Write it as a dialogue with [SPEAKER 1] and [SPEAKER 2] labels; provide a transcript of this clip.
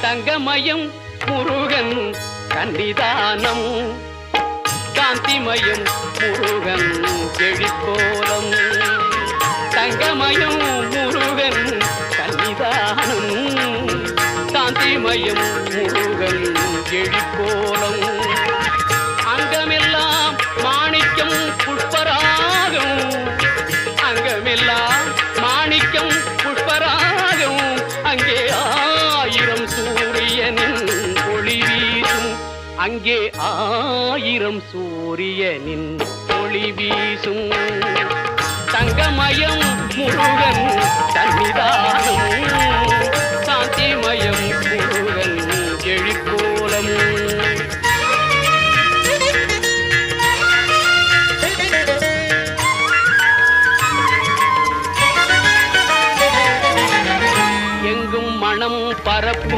[SPEAKER 1] தங்கமயம் முருகன் கன்னிதானம் காந்திமயம் முருகன் எழிற்கோலம் தங்கமயம் முருகன் கன்னிதானம் காந்திமயம் முருகன் எழிற்கோலம் அங்கமெல்லாம் மாணிக்கம் புஷ்பராகம் அங்கமெல்லாம் மாணிக்கம் புஷ்பராகம் அங்கே ஆயிரம் சூரியனின் ஒளி வீசும் அங்கே ஆயிரம் சூரியனின் ஒளி வீசும் தங்கமயம் முருகன் சன்னிதானம் சாந்திமயம் முருகன் எழிற்கோலம் எங்கும் மனம் பரப்பும்